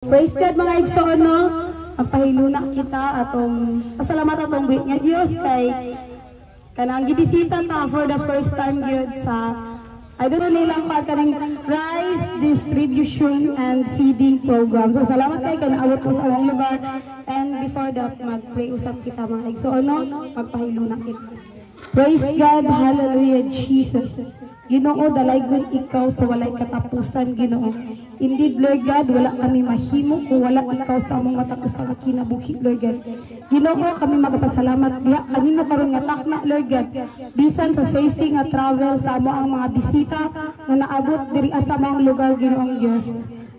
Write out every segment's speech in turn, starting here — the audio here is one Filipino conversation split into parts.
Praise God mga igsoon, no? Magpahiluna kita atong pasalamat atong buhit nga Dios kay kanang gibisita ta for the first time gyud sa I don't know nilang pa kaning rice distribution and feeding program. So salamat kay kanaawat ko sa awang lugar, and before that mag-pray usap kita mga igsoon, no? Magpahiluna kita. Praise God, hallelujah, Jesus. Ginoo, dalaygon ikaw sa walay katapusan, Ginoo. Indeed, Lord God, wala kami mahimo kung wala ikaw sa among matapusan nga kinabuhi, Lord God. Ginoo, kami magpasalamat diha kanimo karon nga takna, Lord God. Bisan sa safety nga travel sa amo ang mga bisita nga naabot diri sa among lugar, Ginoong Dios.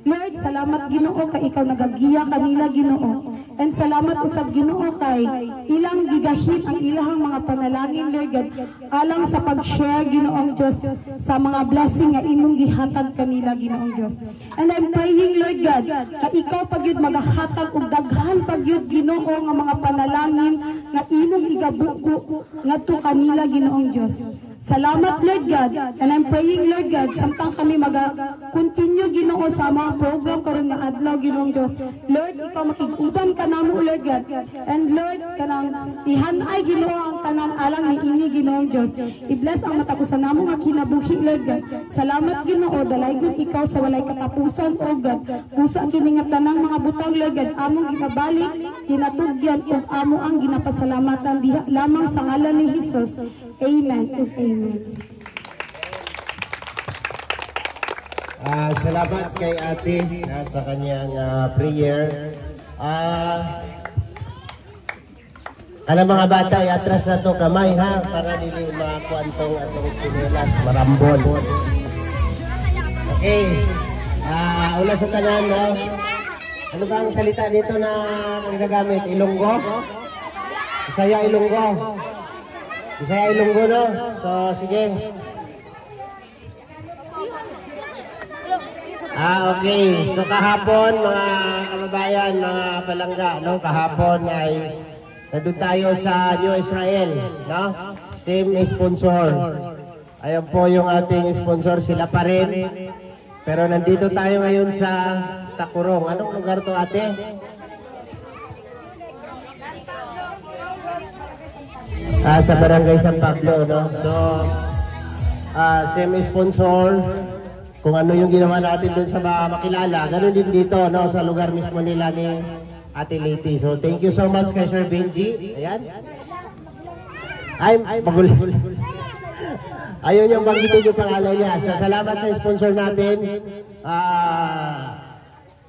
Lord, salamat Ginoo kay ikaw nagagiya kanila, Ginoo. And salamat usab Ginoo kay ilang gigahin ang ilahang mga panalangin, Lord God, alang sa pag-share, Ginoong Diyos, sa mga blessing nga imong gihatag kanila, Ginoong Diyos. And I'm praying, Lord God, na ikaw pagyud magahatag og daghan pagyud, Ginoo, nga mga panalangin nga imong igabuko ngadto kanila, Ginoong Diyos. Salamat, Lord God, and I'm praying, Lord God, samtang kami mag-continue, Ginoo, sa mga program karon nga adlaw, Ginoong Diyos. Lord, ikaw makig-uban ka namo, Lord God, and Lord, kanang ihanay, Ginoo, ang tanan alang ni ini, Ginoong Diyos. I-bless ang mata ko sa namo nga kinabuhi, Lord God. Salamat, Ginoo, dalaygon ikaw sa walay katapusan, O God. Usa kini nga tanang mga butang, Lord God, among ginabalik, ginatugyan, ug amo ang ginapasalamatan diha lamang sa ngalan ni Jesus. Amen. Amen. Salamat kay ate sa kanyang prayer. Kanang mga bata, iatras na to kamay ha, para dili makuantong atong chinelas, marambol. Okay. Una sa tanan, no? Ano ba ang salita dito na ginagamit? Ilonggo? Bisaya Ilonggo. Bisaya Ilonggo, no? So, sige. Okay. So, kahapon, mga kababayan, mga palangga, no? Kahapon ay nandun tayo sa New Israel, no? Same sponsor. Ayan po yung ating sponsor, sila pa rin. Pero nandito tayo ngayon sa Takurong. Anong lugar to, ate? Sa Barangay San Pablo, no? So, same sponsor. Kung ano yung ginawa natin doon sa makilala, ganun din dito, no? Sa lugar mismo nila ni Ate Liti. So, thank you so much kay Sir Benji. Ayan. Ay, paguli. Ayaw niyang banggitin yung pangalan niya. So, salamat sa sponsor natin.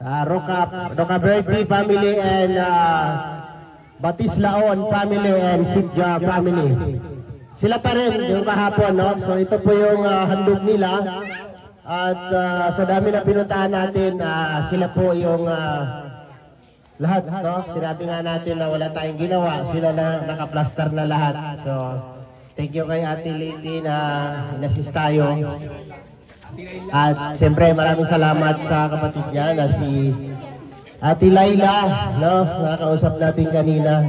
Roca Bertie family and Batislaon family and Sidja family. Sila pa rin yung kahapon, no? So, ito po yung handog nila. At sa dami na pinuntahan natin, sila po yung lahat, no? Sinabi nga natin na wala tayong ginawa. Sila na nakaplaster na lahat. So, thank you kay Ate Liti na inassist tayo. At siyempre maraming salamat sa kapatid niya na si Ate Laila, no? Nakakausap natin kanina.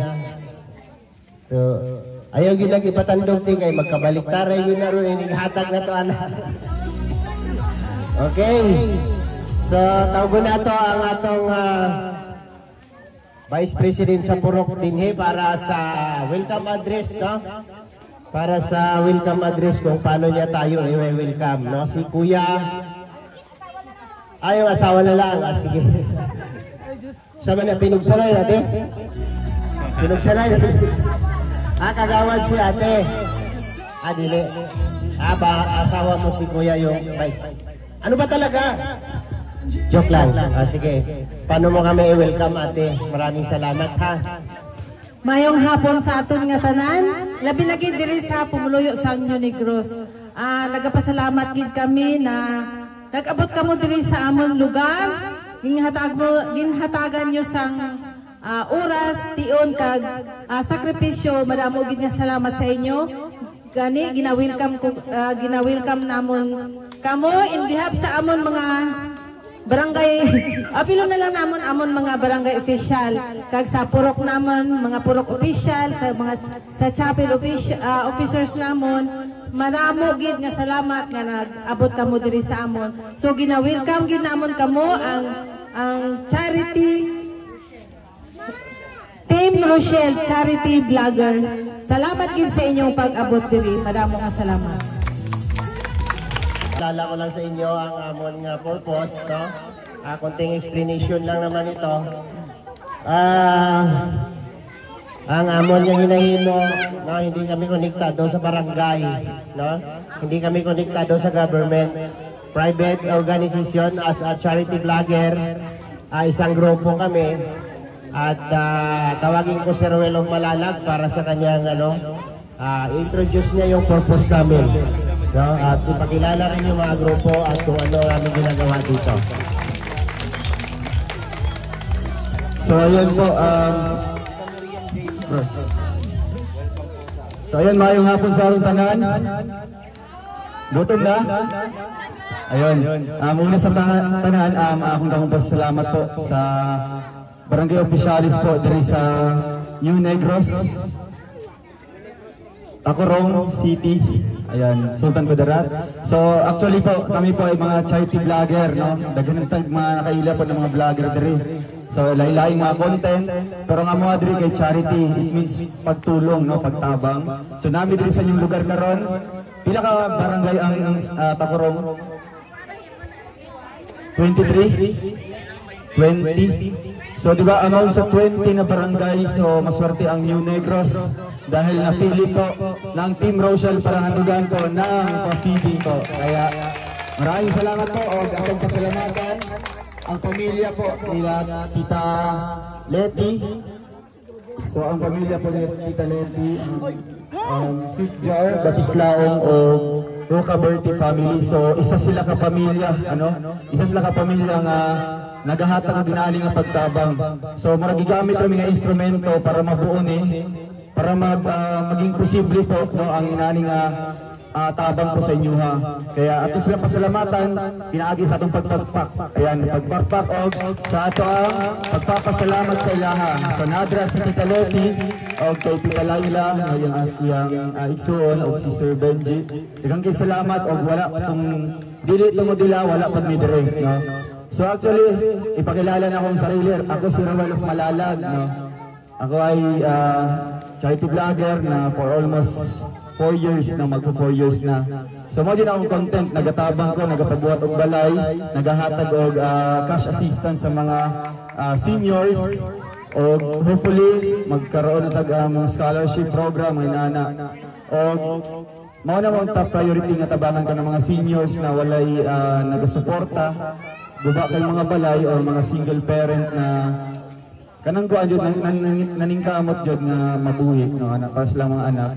So, ayaw yun lang ipatandong tingay, magkabalik taray yun na rin, inihatag na to, anak. Okay. So, tawag na to ang atong Vice President sa Purok Dinhe para sa welcome address, no? Para sa welcome address kung paano niya tayo i-welcome, no? Si Kuya, yung asawa na lang. Sige. Sama na, pinugsanay natin. Pinugsanay natin. Kagawad si ate. Dili. Asawa mo si Kuya yung vice. Ano ba talaga? Joke lang. Sige. Paano mo kami i-welcome, ate? Maraming salamat, ha? Mayong hapon sa aton nga tanan, labi na gid diri sa Pumuluyo sa New Negros. Nagapasalamat gid kami na nag-abot kamo diri sa amon lugar. Ginhatagan nyo sang oras, tion kag sakripisyo. Madamo gid nga salamat sa inyo. Gani gina-welcome namon kamo in behalf sa amon mga barangay, apilo na lang namon amon mga barangay official kag sa purok namon mga purok official sa chapel officers namon Maramo gid nga salamat nga nag-abot kamo diri sa amon. So gina-welcome gid namon kamo ang ang charity Team Rochelle Charity Vlogger. Salamat din sa inyong pag-abot diri. Madamo nga salamat. Lala ko lang sa inyo ang amon nga purpose, no? Konting explanation lang naman ito. Ang amon nga hinahimo, no? Hindi kami konektado sa barangay, no? Hindi kami konektado sa government. Private organization as a charity vlogger, isang grupo kami. At tawagin ko si Ruel of Malalag para sa kanyang introduce niya yung purpose namin, no? At ipakilala rin yung mga grupo at kung ano namin ginagawa dito. So ayun po, mayong hapon sa arong tanan. Gutom na? Ayun, una sa tanan, akong salamat po sa Barangay Oficialis po diri sa New Negros, Tacorong City. Ayan, Sultan Kudarat. So actually po, kami po ay mga charity vlogger, no? Daghan tag mga nakaila po ng mga vlogger diri. So lain-laing mga content, pero nga mo diri kay charity, it means pagtulong, no, pagtabang. So nami diri sa inyong lugar karon, pila ka barangay ang Tacorong? 23? 20? So di ba among sa 20 na barangay, so maswerte ang New Negros dahil napili po ng Team Rochelle para handugan po ng pa-feeding po. Kaya maraming salamat po o atong pasalamatan ang pamilya po nila Tita Leti. So ang pamilya po nila Tita Leti, Sidjar, Batislaong o Rocaberti family. So isa sila ka pamilya, isa sila ka pamilya nga nagahatag ang ginali nga pagtabang. So maragigamit kami nga instrumento para mabuo para maging posible po, no, ang inani nga tabang po sa inyo, ha. Kaya ato sila pasalamatan pinaagi sa atong pagpakpak. Ayan, pagpakpak og sa ato ang pagpapasalamat sa ilaha sa Nadra sa Tita Leti og kay Tita Laila yang igsuon og si Sir Benji. Daghang kay salamat og wala kung dili mo dila wala pag mi dire, no. So actually, ipakilala na akong sarili. Ako si Ruel of Malalag, no? Ako ay charity vlogger na for almost 4 years na, magpo 4 years na. So mo din akong content, nagatabang ko, nagapagbuhat og balay, nagahatag og cash assistance sa mga seniors, o hopefully magkaroon na mga scholarship program ng inana. Mao na mo top priority nga tabangan ka ng mga seniors na walay nagasuporta. Guba kay mga balay o mga single parent na kanang ko adyo naningkamot jud nga mabuhi, no, anak para silang mga anak.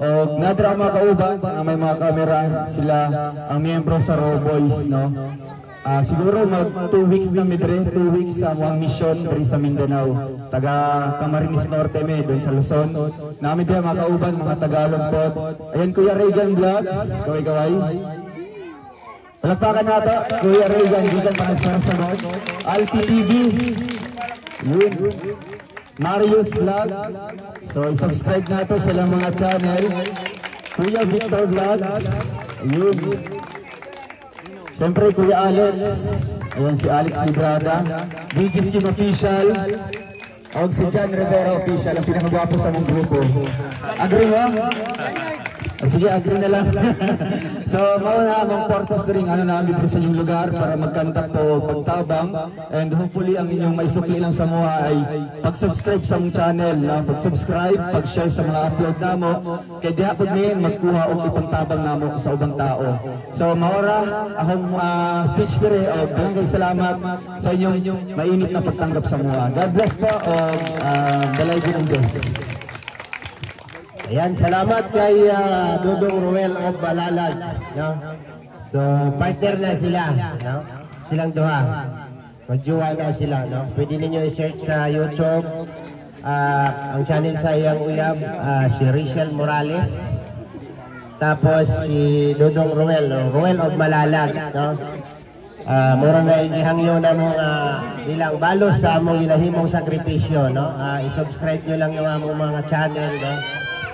O nadra mga kauban na may mga kamera, sila ang miyembro sa Raw Boys, no. Siguro mag 2 weeks na midre, 2 weeks sa mga mission diri sa Mindanao. Taga Camarines Norte me doon sa Luzon. Nami dia mga kauban, mga Tagalog pod. Ayan Kuya Regan Vlogs, kaway-kaway. Palagpakan nato, Kuya Regan, gikan pa nagsasagot. Alpi TV, yun. Marius Vlog. So, subscribe nato silang mga channel. Kuya Victor Vlogs, yun. Siyempre, Kuya Alex. Ayan si Alex Librada. DJ Skim Official. O si John Rivera Official, ang pinakagwapo sa mong grupo. Agree mo? Sige, agree na lang. So, mauna among purpose rin namin dito sa inyong lugar para magkanta po pagtabang, and hopefully ang inyong may supli lang sa mga ay pag-subscribe sa mong channel, pag-subscribe, pag-share sa mga upload namo, kaya di hapon ngayon magkuha o ipangtabang namo sa ubang tao. So, maura akong speech pire o kay salamat sa inyong mainit na pagtanggap sa mga. God bless po o balay din ng Diyos. Ayan, salamat kay Dudong Ruel of Malalag, no? So, partner na sila, no? Silang duha. Magjuwa na sila, no? Pwede ninyo i-search sa YouTube ang channel sa iyang uyab, si Rachel Morales. Tapos si Dudong Ruel, no? Ruel of Malalag, no? Mura na ihangyo na mga ilang balos sa among ilahimong sakripisyo, no? I-subscribe nyo lang yung among mga channel, no?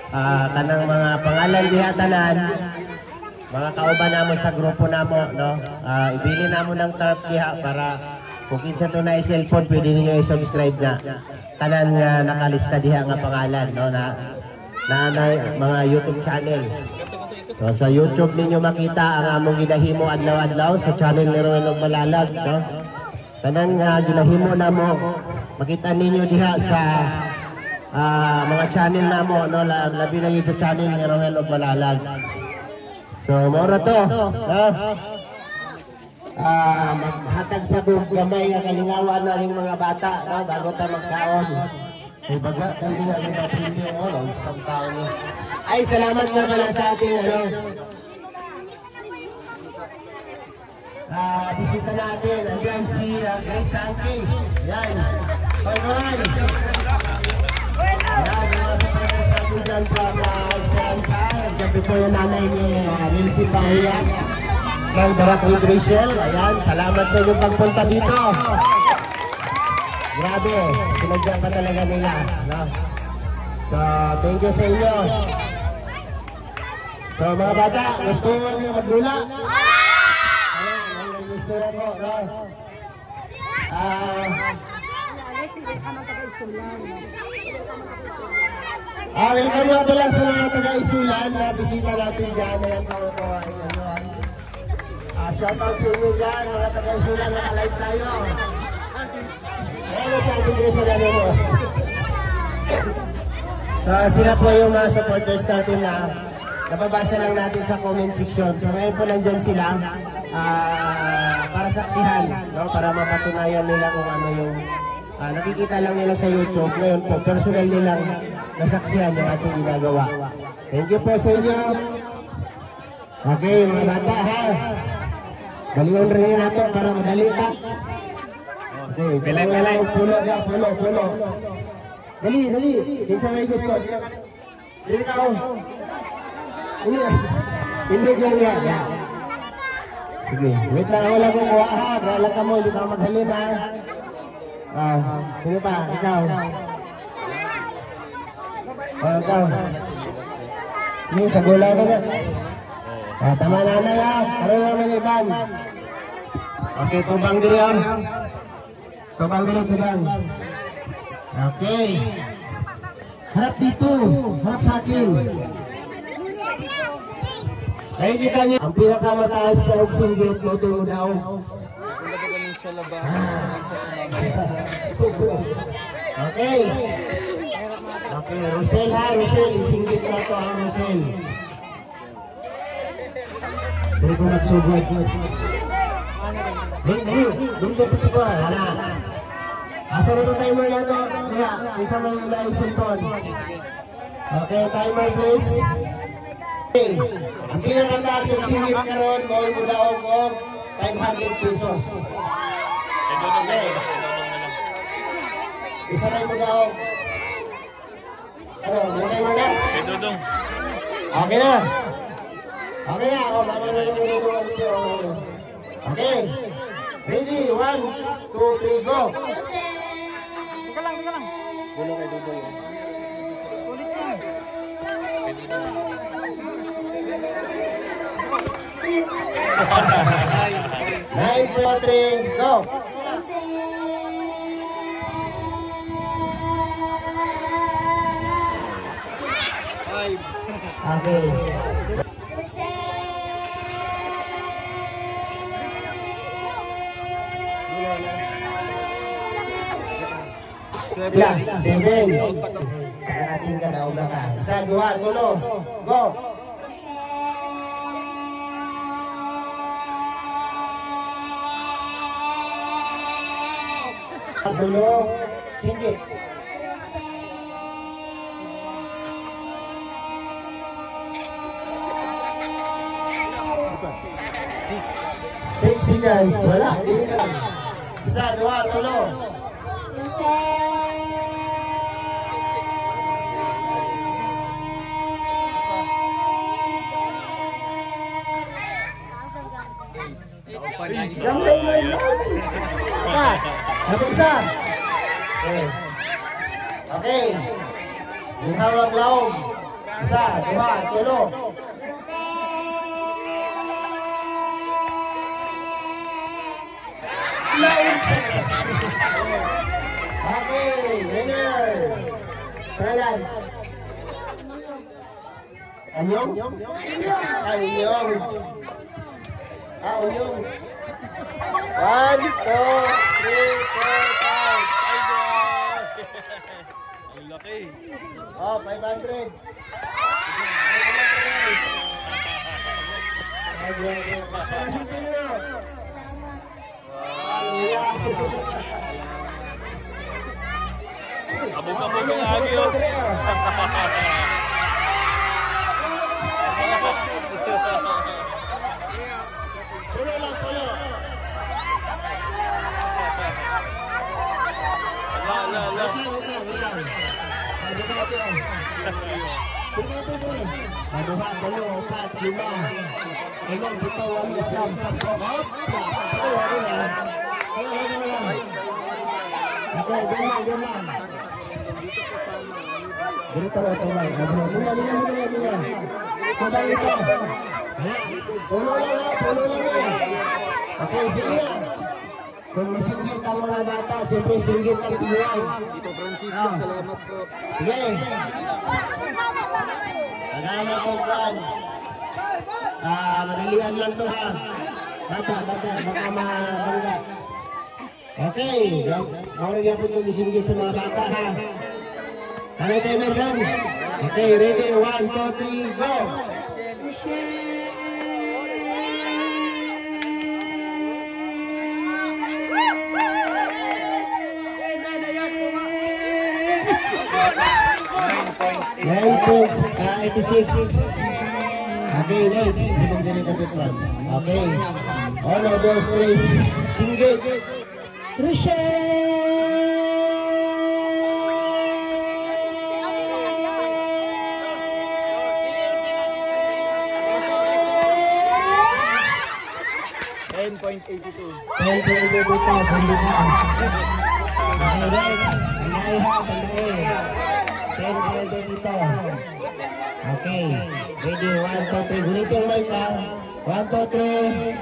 Kanang mga pangalan diha tanan, mga kauban namo sa grupo namo, no. Ibili namo ng tarp diha para Kung kinsa to na cellphone, pwede ninyo i-subscribe na. Tanan nga nakalista diha nga pangalan, no, na mga YouTube channel. So, sa YouTube ninyo makita ang among ginahimo adlaw-adlaw sa channel ni Roel Malalag, no. Tanan nga ginahimo namo, makita ninyo diha sa mga channel namo, no, labi na yun sa channel ni Roel Malalag. So, mora to, no. Maghatag sa gamay ang kalingawan na rin mga bata, no, bago tayo magkaon. Ay baga, tayo nga yung mga-preview, no, isang tao niya. Ay, salamat mo pala sa ating, bisita natin, andyan si Grace Sanky. Yan, pagkawan. Yan, yung mga sapagay sa atin dyan from Esperanza. Siyempre po yung nanay ni Rilsi Pangiax ng Barak with Rachel. Ayan, salamat sa inyong pagpunta dito. Grabe, sinadyan pa talaga nila, no? So, thank you sa inyo. So, mga bata, gusto mo nyo maglula? May gusto na po, no? Welcome nga pala sa mga taga-Isulan na bisita natin dyan. Ayan po ito, shoutout sa inyo dyan, mga taga-Isulan, naka-live tayo. Ayan sa ating Grace na mo. So, sila po yung mga supporters natin na nababasa lang natin sa comment section. So, ngayon po nandyan sila para saksihan, no? Para mapatunayan nila kung ano yung nakikita lang nila sa YouTube. Ngayon po, personal nilang nasaksihan yung ating ginagawa. Thank you po sa inyo. Okay, mga bata, ha? Galion rin natin para madali pa. Okay, pilay. Pulo. Dali. Kinsa may gusto. Dili ka. Hindi lang niya. Sige, wait lang, wala kong kuha, ha? Wala ka mo, hindi ka maghalin, ha? Sino pa? Ikaw. Ikaw. Hindi, sa gula ka na. Tama nanay, ha? Karoon naman iban. Okay, tubang diri, ha? Tubang. Okay. Harap dito. Harap sa akin. Kaya kita niyo, ang pinakamataas sa oxygen gate, loto mo daw. Okay. Okay, Rosel, ha? Rosel, isinggit na ito ang Rosel. Dali ko magsugod. Dali. Dumdo po siya ko. Wala. Asa na ito timer na ito? Kaya, isa may naisunton. Okay, timer please. Okay. Ang pinakataas yung singit karon mo yung daw ko 500 pesos. Okay. Isa na yung daw. Ano, mulay mo na? Okay na. Okay na. Okay. Ready? 1, 2, 3, go. Teka lang. Gulo kay Dudoy. Ulit yan. Nine, 4, 3, go. Okay. Seven. Natin ka na umaga. Isa, dua, tulo. Go. Tulo. Singgit. 6 seconds. Wala. Isa, dua, tulo. Isa. Okay. Ihawag laog. Isa, dua, tulo. Okay, winner. Pangalan. Anyong? Anyong. Anyong. 1, 2, 3, 4, 5. Ang laki. Oh, 500. Sundan nyo na. Abog-abog ang agyo. Pulo lang, pulo. Ala. Maduha, dalo, 4, 5. Ilang dito, 1 Islam. Okay, ganyan. Dito lang, Muna. Sabang ito. Pulo lang. Okay, sige na. Kung masinggit ang mga bata, siyempre singgit ang tiguan. Tito Francisco, salamat po. Sige. Nagana ko kuan. Madalian lang to ha. Bata, baka mabangga. Okay. Maurang yan po itong isinggit sa mga bata ha. Ano tayo meron? Okay, ready? 1, 2, 3, go! Points, 86. Okay, next. Okay. All of those three. Singgit. Okay, ready, 1, 2, 3. Gunit yung mic lang. 1, 2, 3.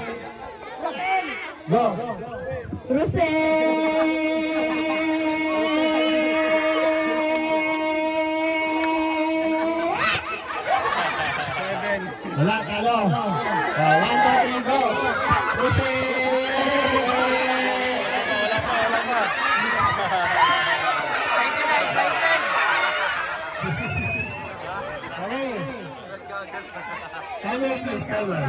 Go! Wala, talo. 1, 2, 3, go! Timer please, timer.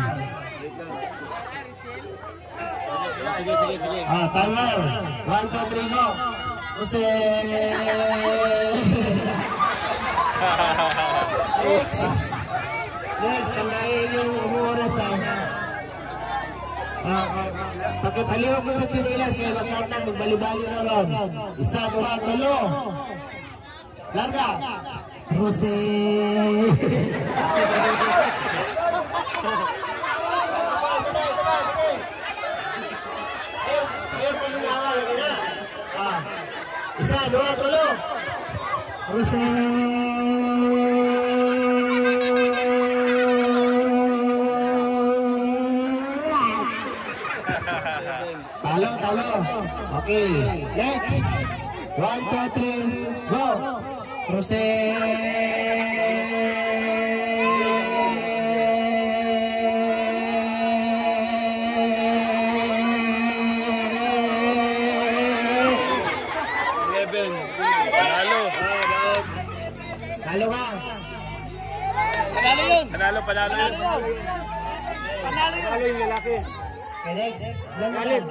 Sige. Timer. 1, 2, 3, go. Next, tanggain yung oras ha. Pagkipaliwag ko sa chinilas, kaya magkatang magbali-bali na ron. 1, 2, 3. Larga. Rose. Isa, 2, 3. Rose. Talo. Okay, next. 1, 2, 3, go. Rose. Talo ka. Panalo yun. Panalo yung lalaki. Okay, next. Alex.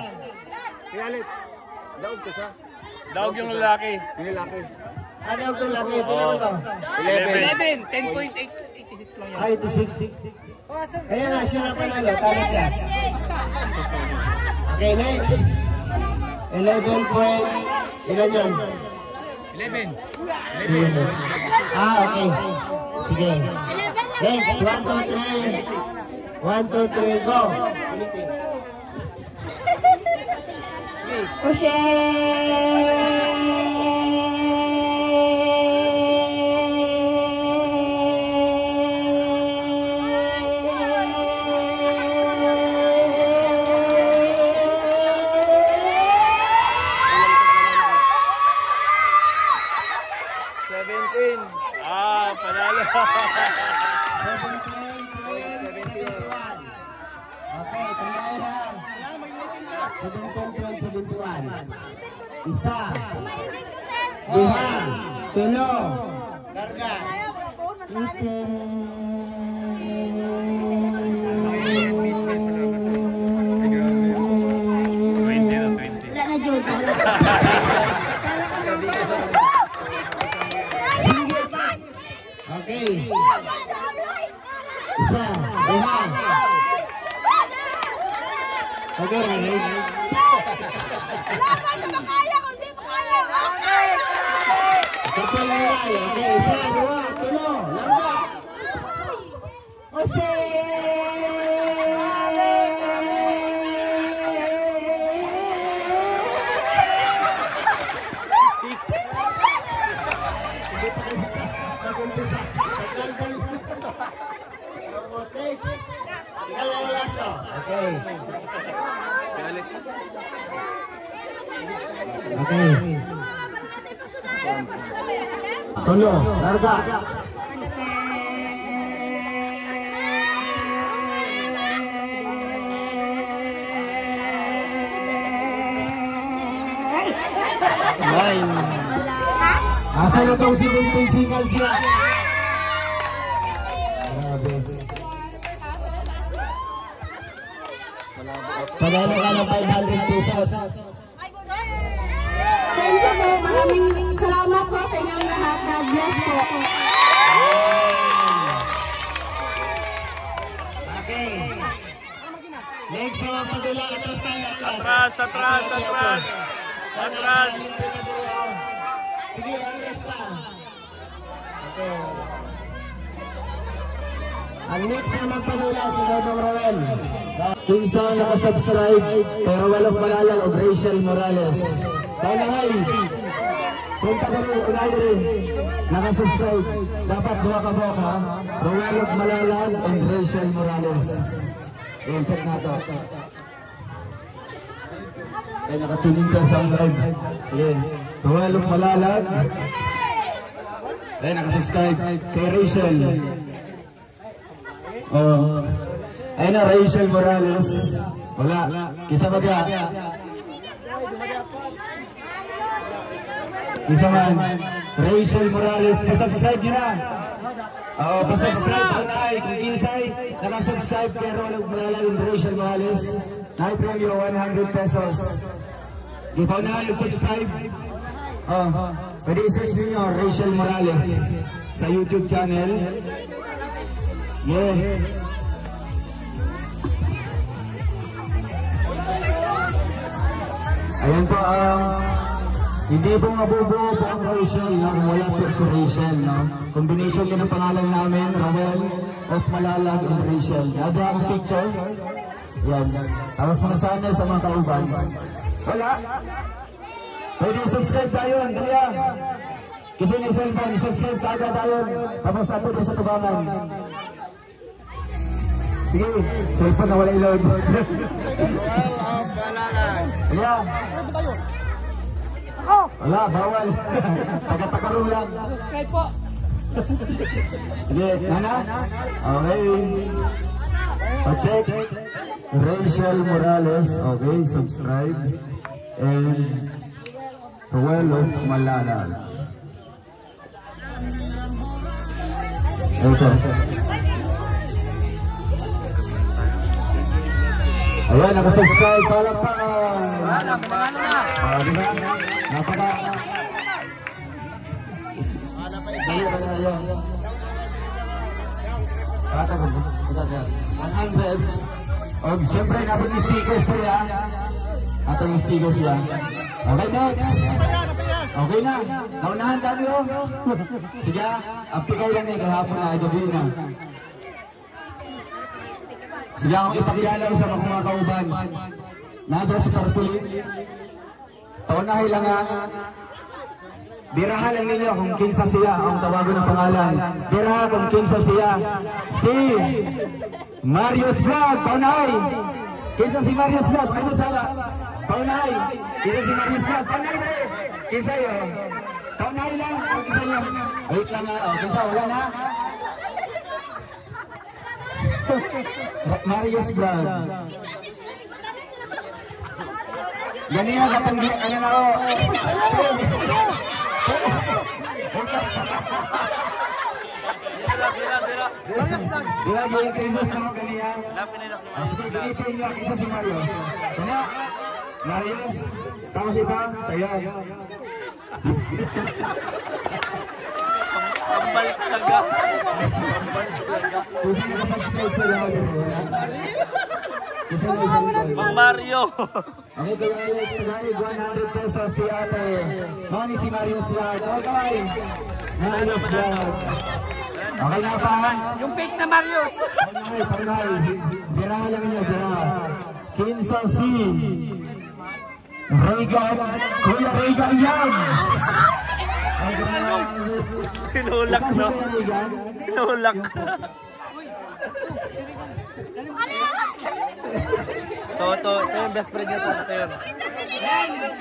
Kay Alex. Daog ko siya. Daog yung lalaki. Yung lalaki. Ano ito lang? Pila mo ito? 11. 10.86 lang yan. 86. Kaya nga siya na panalo. Talo siya. Okay, next. 11 point. Ilan yun? 11. Okay. Sige. Next. 1, 2, 3. 1, 2, 3, go. Ah, panalo. 7.71. Okay, tandaan lang. 7.71. Isa. Dua. Tulo. Karga. Wala na, Jude. Okay. Isa. Dua. Okay, okay. Kapal lang tayo. Okay, isa, dua, tulo. Lamba. Ose! Okay. Okay. Tulo, larga. Asa na itong 17 singles niya? Grabe. Panalo ka ng 500 pesos. Thank you po. Maraming salamat po sa inyong lahat. God bless po. Okay. Next na magpadula. Atras tayo. Atras, atras, atras. Atras. Sige, atras pa. Okay. Ang next na magpadula si Dodong Roel. Kinsa nakasubscribe kay Roel of Malalag o Rachel Morales. Tanangay. Kung taga-roel, unay rin. Nakasubscribe. Dapat duha ka buka ha. Roel of Malalag and Rachel Morales. Ayan, check na ito. Ay, nakatuning ka sa live. Sige. Roel of Malalag. Ay, nakasubscribe kay Rachel. Oh. Ay na, Rachel Morales. Wala. Kisa ba diya? Kisa man. Rachel Morales. Pasubscribe nyo na. Oo, pasubscribe. Ang naay. Kung kinsay, nakasubscribe kay Roel Morales and Rachel Morales. Naay premyo, 100 pesos. Gipaw na yung subscribe. Oh, pwede i-search ninyo Rachel Morales sa YouTube channel. Yeah. Ayan po, hindi po mabubuo po ang Rachel, no? Kung wala po si Rachel, no? Combination din ang pangalan namin, Roel of Malalag and Rachel. Nado akong picture. Yan. Tapos mga channel sa mga kauban. Wala. Pwede subscribe tayo, Andrea. Kasi ni cellphone, subscribe tayo tayo. Tapos ato sa tubangan. Sige, cellphone na wala i-load. Yeah. Wala, bawal. Taga-takaro lang. Subscribe po. Sige, Nana? Okay. Pa-check. Rachel Morales. Okay, subscribe. And Roel of Malalag. Ito. Ayan, nakasubscribe. Palakpakan. Diba? Napaka. Dali ka na yun. 100. O, siyempre, napag yung stickers ko yan. Ato yung stickers yan. Okay, next. Okay na. Naunahan kami o. Sige, aptikay lang eh. Kahapon na, gabi na. Sige, akong ipakilala sa mga kauban. Nadra sa Tarpulin. Paunahay lang ha. Birahan lang ninyo kung kinsa siya ang tawago ng pangalan. Birahan kung kinsa siya. Si Marius Vlog. Paunahay. Kinsa si Marius Vlog. Ano sana? Paunahay. Kinsa si Marius Vlog. Paunahay na eh. Kinsa yun. Kaunay lang, ang isa lang. Wait lang ha, kinsa wala na. Marius Vlog. Ganyan ang katang ano na o. Dila gawin Christmas na mo ganyan. Sige, ginipin niya isa si Marius. Kanya, Marius, tapos ito, saya. Kambal talaga. Kasi nakasubscribe sa lahat. Kasi Mang Mario. okay, kaya Alex, tagay 100 pesos si ate. Mani si Marius Vlog. Okay, Marius Vlog. Okay na pa? Yung fake na Marius. Okay, pagay. Bira lang niya, bira. Kinsa si Regan, Kuya Regan Yams. Tinulak, no? Tinulak. Ito yung best friend niya sa yun.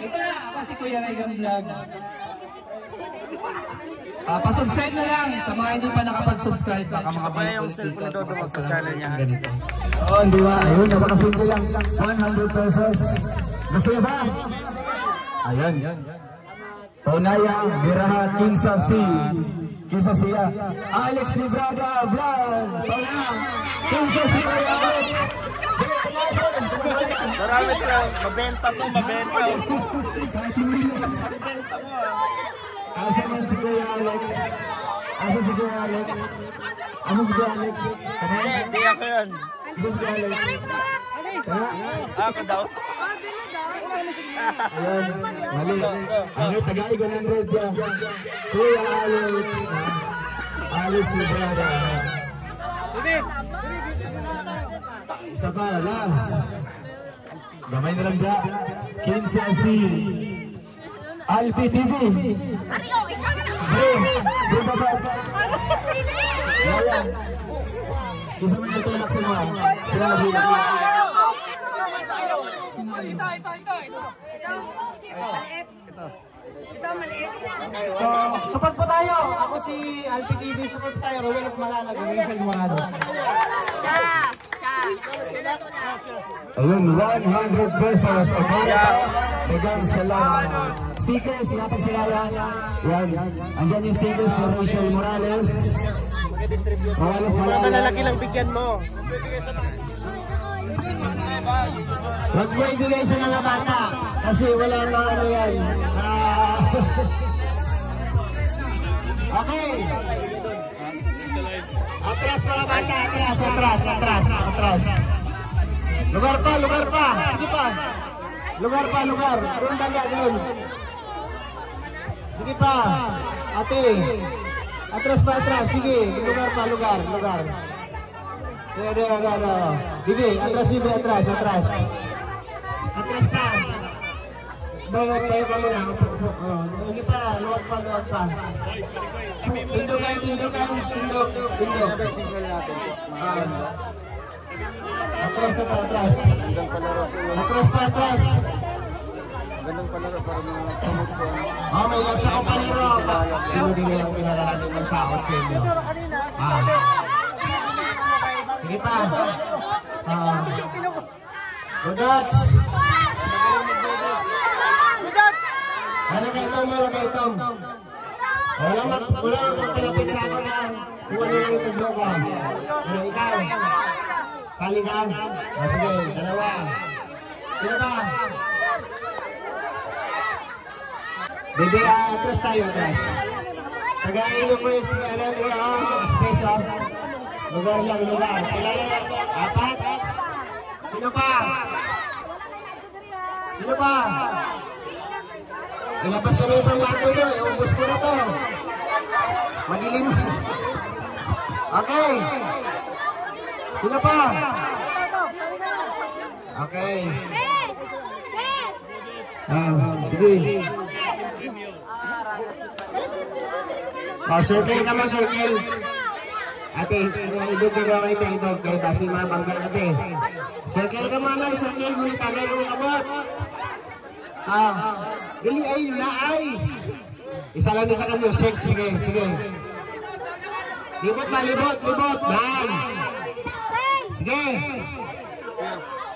Ito na, ako si Kuya Regan Vlog. Pa-subscribe na lang sa mga hindi pa nakapag-subscribe. Baka Kaya yung cellphone daw mo sa channel niya. Oo, di ba? Ayun, napakasimple lang. 100 pesos. Gusto niyo ba? Ayun. Paunaya, Biraha, Kinsa siya. Alex Librada Vlog. Paunaya, Kinsa si Alex. Marami ka. Mabenta to, mabenta. Asa man si Kuya Alex? Asa si Kuya Alex? Ano si Kuya Alex? Hindi ako yun. Asa si Kuya Alex? Ako daw. Ayan, mali. Ang tagay 100 yan. Kuya Alex. Alex Librada. Isa pa, last. Gamay na lang dyan. Kinsa si Alpi TV. Bro, baba. Ayan. Kinsa man yung tulak sa mga. Sila nag-ilang. So, support po tayo. Ako si Alpi TV, support po tayo. Ruel of Malalag, Rachel Morados. Ayun, 100 pesos. O para pegang salamat. Stickers, sinapag silaya. Yan. Andyan yung stickers for Rachel Morales. Ruel of Malalag. Malalaki lang bigyan mo. Huwag mo ibigay sa mga bata kasi wala nang ano yan. Okay. Atras mga bata, atras. Lugar pa. Sige pa. Lugar. Doon banda doon. Sige pa. Ate. Atras. Sige. Lugar pa. Bibi, atras. Atras pa. Bawat tayo pa muna. Sige pa, luwag pa. Tindog. Atras. Atras. May nasa ko palaro. Sino din yung pinaranatin ng sakot sa inyo? Sige pa. Budots. Ano kayo itong? Walang magpalapit sa ako na kung ano lang itong bloka. Ano ikaw? Sali ka? Sige, dalawa. Sino ba? Bebe, atras tayo, atras. Tagain nyo po yung space off. Lugar. Kailangan na. 4. Sino pa? Ilabas nyo na yung pangbato nyo. Iubos ko na to. Madilim. Okay. Sino pa? Okay. Sige. Circle naman, circle. Ate, idog kayo kay basi mga banggal ate. Circle ka muna, circle. Muli tagay ko abot. Dili ay na ay. Isa lang sa music. Sige, sige. Libot ba, libot, libot. Yan. Sige.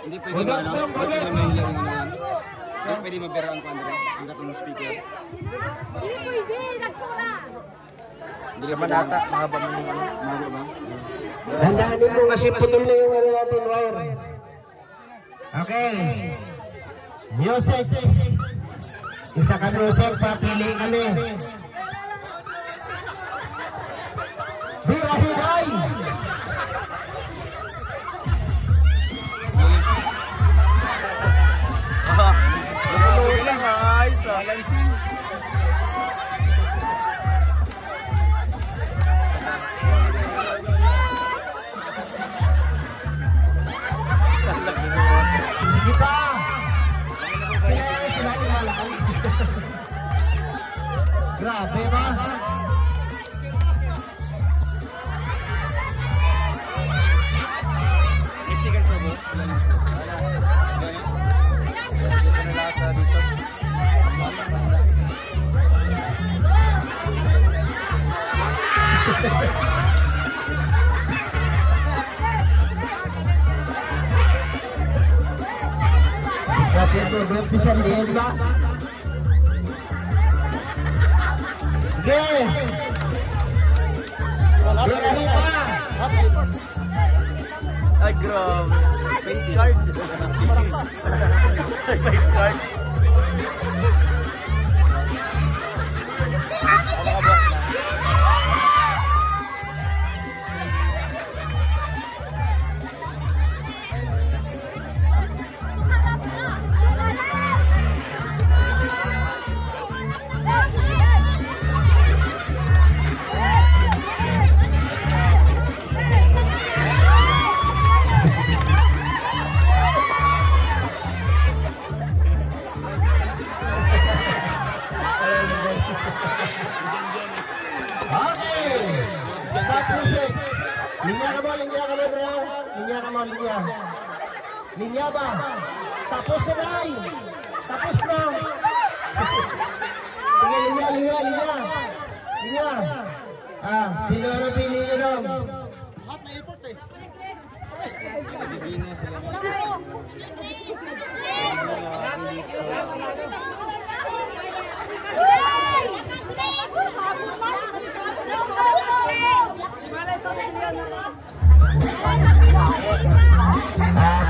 Hindi pwede pwede mabiraan ko ang gatong speaker. Hindi pwede, nagpura. Hindi ka manata, mahaba mo yung ano, ba? Dandanin mo kasi putol na yung ano natin, wire. Okay. Music. Isa ka music, papili kami. Birahiday! Nakuluwi lang, ayos ah. Sige pa! Kaya sila lumalaan. Grabe ba? Sticker sa mo? Grabe ito, buhat pisan din ba? Sige! Birahi pa! Ay, grabe. Face card. Face card. Okay! Stop music! Linya ka mo, Dre. Linya ka mo, linya. Linya ba? Tapos na, Dre! Tapos na! Sige, linya. Linya! Sino ang napili nyo dong?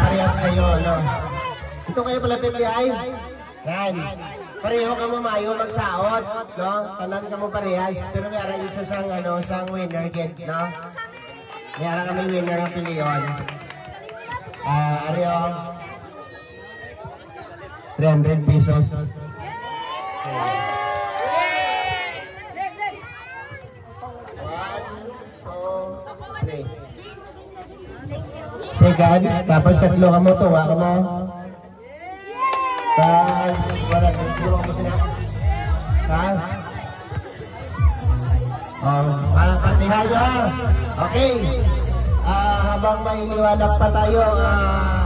Parehas kayo, ano? Ito kayo palapit di ay? Yan. Pareho ka mo mayo magsaot, no? Tanan ka mo parehas. Pero may ara yung sang, ano, sang winner get, no? May ara kami winner ng piliyon. Areo. 300 pesos. Second, tapos tatlo ka mo, tuwa ka mo. Wala, siguro mo sila. Patihan nyo ha. Okay. Habang may liwanag pa tayo,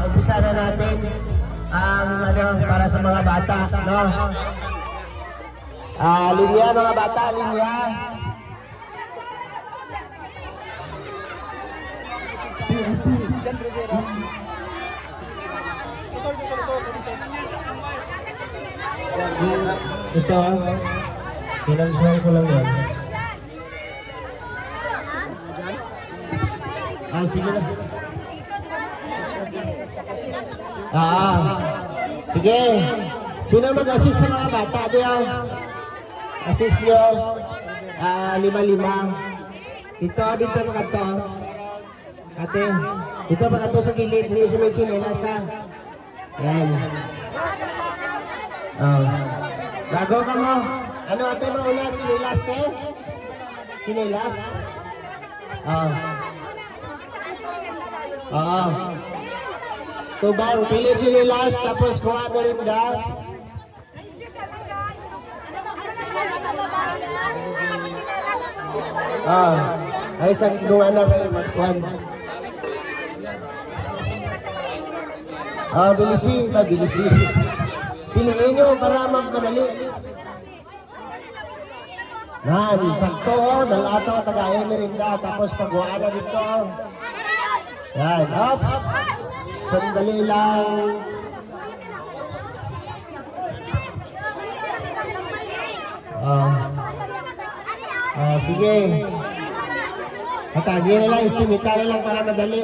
umpisa na natin ang para sa mga bata, no? Linya mga bata, linya. Ito, pinansuhan ko lang yan. Sige na. Sige. Sino mag-assist sa mga bata? Assist nyo. 5-5. Dito mga to. Ate, dito mga to sa gilid. Hindi sa may chinelas ha. Yan. Bago ka mo. Ano ate mo una? Chinelas te? Chinelas? Tubang, pili chinelas, tapos kuha mo rin daw. Ay isang kinuha na kayo, magkuhan. Bilisi. Piliin nyo para magpadali. Yan, sakto, dalato, tagaya merinda, tapos pagwaan na dito. Yan, ops. Sandali lang. Sige. Matagi na lang, istimita na lang para madali.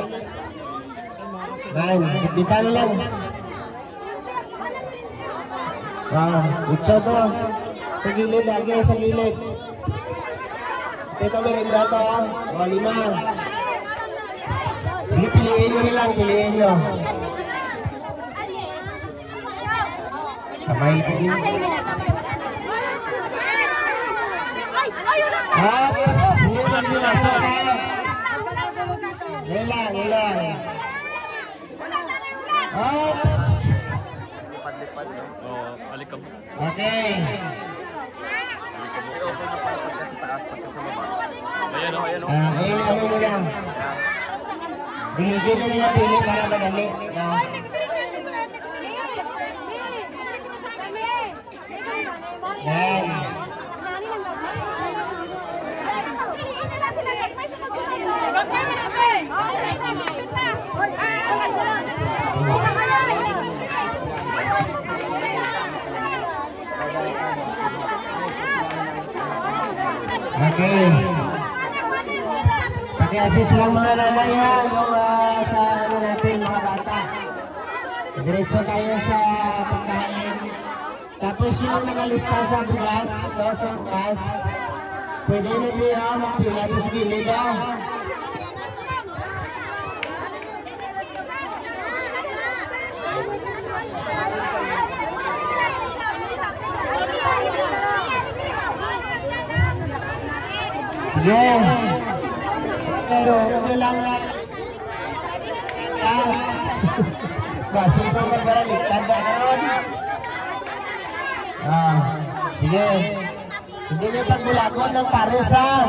Yan, istimita na lang. Ito to. Sa gilid, lagi sa gilid. Ito merinda to. O, 5. Sige, piliin nyo na lang, piliin nyo. Kamay ko din. Ops! Hindi man binasok ka. Ilang. Ops! Okay. Ano mo lang? Biligyan mo na ng pili para madali. Yan. Okay. Paki-assist lang mga nanay ha, yung sa ano natin, mga bata. Diretso tayo sa pagkain. Tapos yung nakalista sa bugas, pwede na niya mapila sa gilid ha. Sige. Pero okay lang lang. Basi ko magbaraliktan ka karon. Sige. Hindi niyo pagbulakon ng pares ha.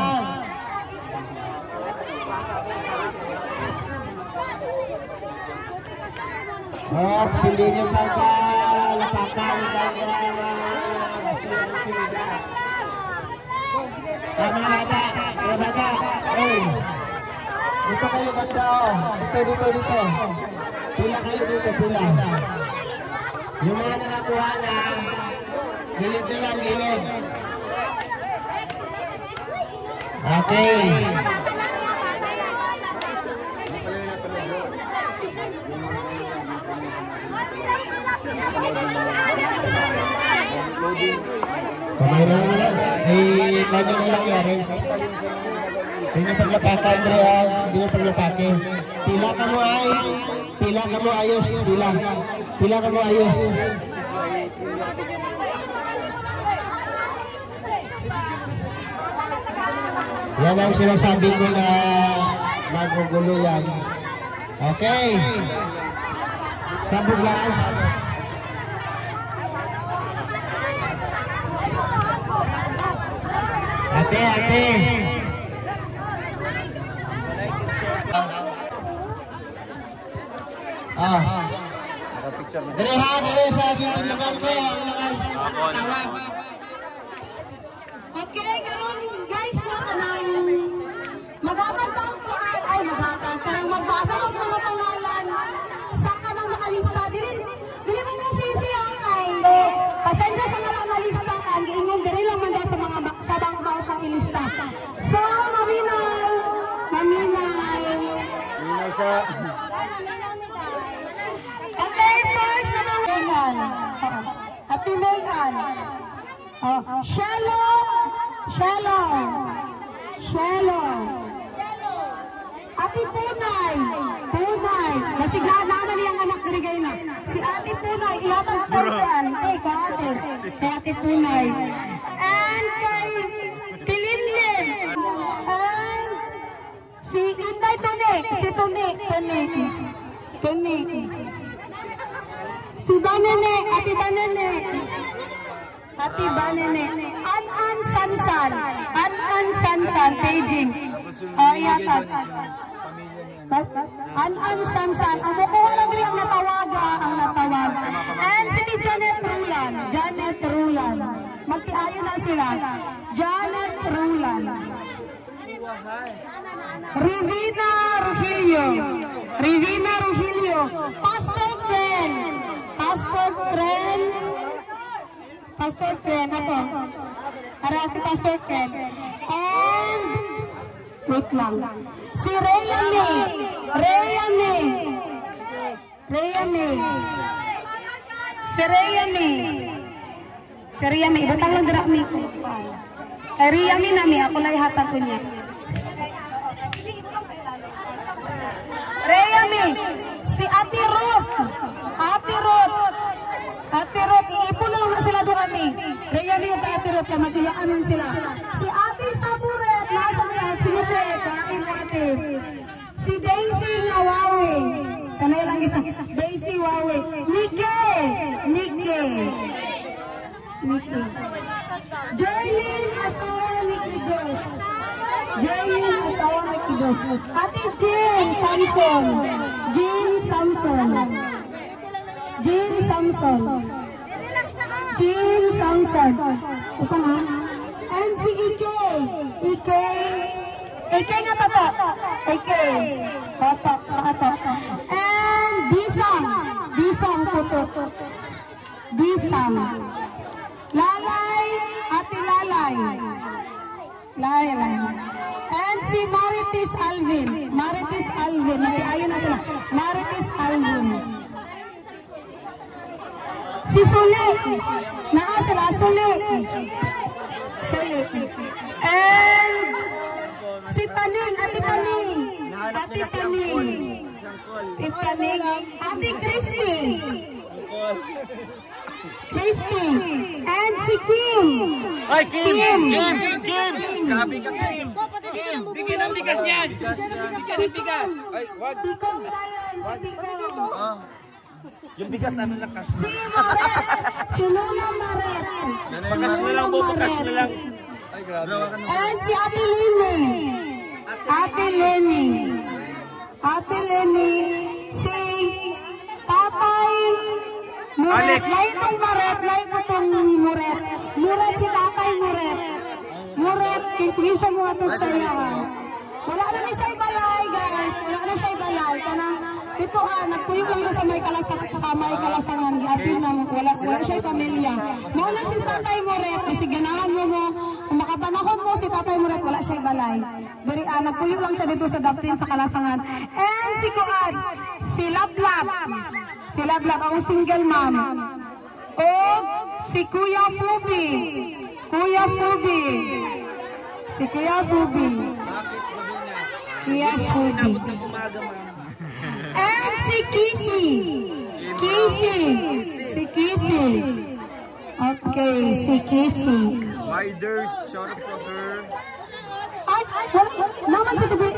Hindi niyo paglapakan ng bata. Dito kayo banda o. Dito. Pila kayo dito, pila. Yung mga nakakuha na, gilid. Okay. Kamay na lang. Kanya na lang yaris. Hindi na paglapakan, Andrea. Hindi na paglapake. Pila ka mo ayos. Pila ka mo ayos. Yan ang sinasabi ko na nagugulo yan. Okay. Sa bugas. Ate. Dire sa sinulugan ko ang tawag. Okay, karon guys, magkakantang ko ay magkakantang magbasa ko mga pangalan sa kanang nakalista. Dili mo sisiya kay pasensya sa mga malista ka ang giingong diri lang man daw sa mga sa bangka sa ilista. So, maminay sa okay, first na Megan. Ate Megan. Shallow. Ate Punay. Nasigla naman niyang anak dirigay na. Si Ate Punay, ihatag tawaan. Kay Ate Punay. And kay Tilinlin. And si Inday Tone. Si Banene, Ate Banene. An Sansan, paging. Ihatag. An Sansan. Ang mukuha lang rin ang natawag. And si Janet Rulan. Magtiayo na sila. Janet Rivina Rufilio. Rivina Rufilio. Pastor Kren. Pastor Kren. Pastor Kren. Ako. Para si Pastor Kren. And, wait lang. Si Rhea May. Rhea May. Rhea May. Si Rhea May. Si Rhea May. Ibatang lang dira mi ko. Kay Rhea May na mi. Ako lang ihatag ko niya. Rhea May. Si Ate Ruth. Ate Ruth. Ate Ruth. Iipon na lang sila doon kami. Rhea May yung Ate Ruth. Mag-iyaan nun sila. Si Ate Saburet. Nasa niya. Si Ate. Kain mo Ate. Si Daisy Nawawi. Kanay lang isa. Daisy Wawi. Nike. Nike. Nike. Jerlyn asawa ni Kidos. Jerlyn asawa ni Kidos. Ate Jean Samson. Jean Samson. Jean Samson. Jean Samson. Upo na. And si Ike. Ike. Ike nga tato. Ike. Tato. Tato. And Disang. Disang putot. Disang. Lalay. Ate Lalay. Lalay. And si Marites Alvin. Marites Alvin. Ayun na sila. Marites Alvin. Si Suli. Naa sila. Suli. Suli. And si Paning. Ate Paning. Ate Paning. Ate Paning. Ate Christy. Christy. And si Kim. Ay, Kim! Kim! Grabe ka, Kim! Kim! Bigyan ng bigas yan! Bigyan ng bigas! Ay, wag! Bikong tayo. Si Bikong. Yung bigas namin lakas. Si Maret. Si Luna Maret. Bakas na lang po, bakas na lang. Ay, grabe. And si Ate Lenny. Ate Lenny. Ate Lenny. Si Tatay Muret. Lain itong Maret. Lain itong Muret. Muret si Tatay Muret. Muret. Pinsa mo ito sa iya. Wala na siya ibalay, guys. Wala na siya ibalay. Kanang ito nagpuyok lang siya sa may kalasangan. Giapin na wala siya pamilya. Mauna si Tatay Muret. Kasi ganahan mo. Kung makapanahon mo si Tatay Muret, wala siya ibalay. Dari nagpuyok lang siya dito sa Dapin sa kalasangan. And si Kuan, si Lablab. Si Lablab, ang single mom. O si Kuya Fubi. Kuya Fubi. Si Kuya Fubi. Kuya Fubi. And si Kissy. Kissy. Si Kissy. Okay, si Kissy. Riders, shout out po, sir. Ay, naman si Tibi.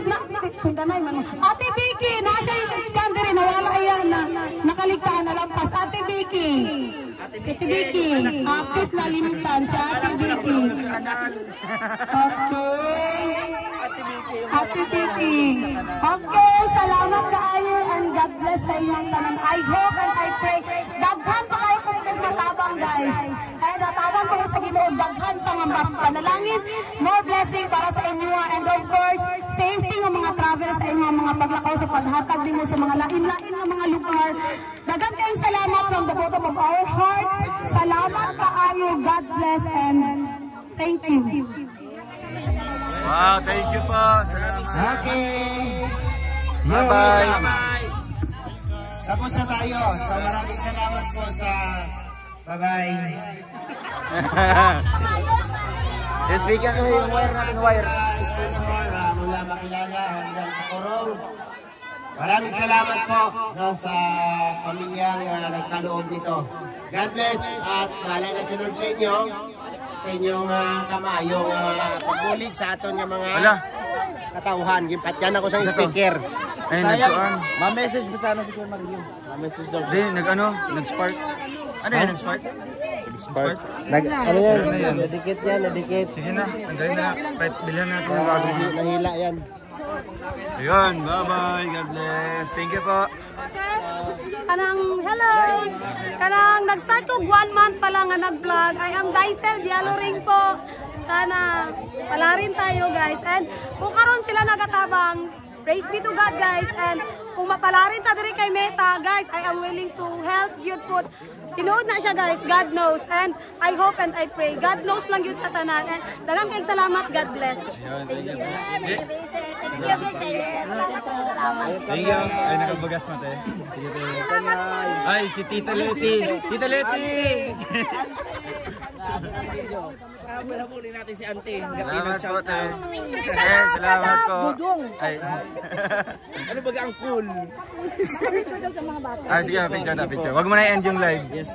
Sundanay man. Ate Vicky, nasa yung country, nawala yan na nakaligtaan na lampas. Ate Vicky. Si Ate Vicky. Apit na limitan si Ate Vicky. Okay. Ate Vicky. Okay, salamat kaayo and God bless sa inyong tanan. I hope and I pray. Daghan pa kayo kung nagmatabang, guys. Kaya natabang ko sa Ginoo, daghan pa nga panalangin. More blessing para sa inyo. And of course, safety ng mga travelers sa inyo, mga paglakaw sa paghatag din mo sa mga lain-lain ng mga lugar. Daghan kayong salamat from the bottom of our hearts. Salamat kaayo. God bless and thank you. Wow, thank you po. Salamat. Okay. Bye-bye. Tapos na tayo. So maraming salamat po sa bye-bye. This weekend kami yung wire natin, wire. Sponsor mula Makilala hanggang Tacorong. Maraming salamat po sa pamilyang nagkaloob nito. God bless at mahalay na sinunod sa inyo. Sa inyong kamayong pagbulig sa aton yung mga katauhan. Gimpatyan ako sa speaker. Sayang, ma-message mo sana si Kuya Mario. Ma-message daw. Hindi, nag-spark. Ano yan, nag-spark? Nag-spark? Ano yan? Nadikit yan, nadikit. Sige na, tanggalin na. Bilhan natin yung bago. Nahila yan. Ayun, bye-bye. God bless. Thank you po. Hello! Kanang nag-start ko 1 month pa lang nga nag-vlog. I am Daisel Dialoring po sana palarin tayo guys. And kung karon sila nagatabang, praise be to God guys. And kung mapalarin ta diri kay Meta guys, I am willing to help youth food. Tinuod na siya guys, God knows. And I hope and I pray, God knows lang yun sa tanan. And daghang kayong salamat, God bless. Thank you. Thank you. Ay, nakabagas mo tayo. Sige tayo. Ay, si Tita Leti. Tita Leti! Huli natin si Ante. Salamat po tayo. Salamat po. Ay. Ano ba ang cool? Ay, sige, picture na, picture. Huwag mo na i-end yung live. Yes.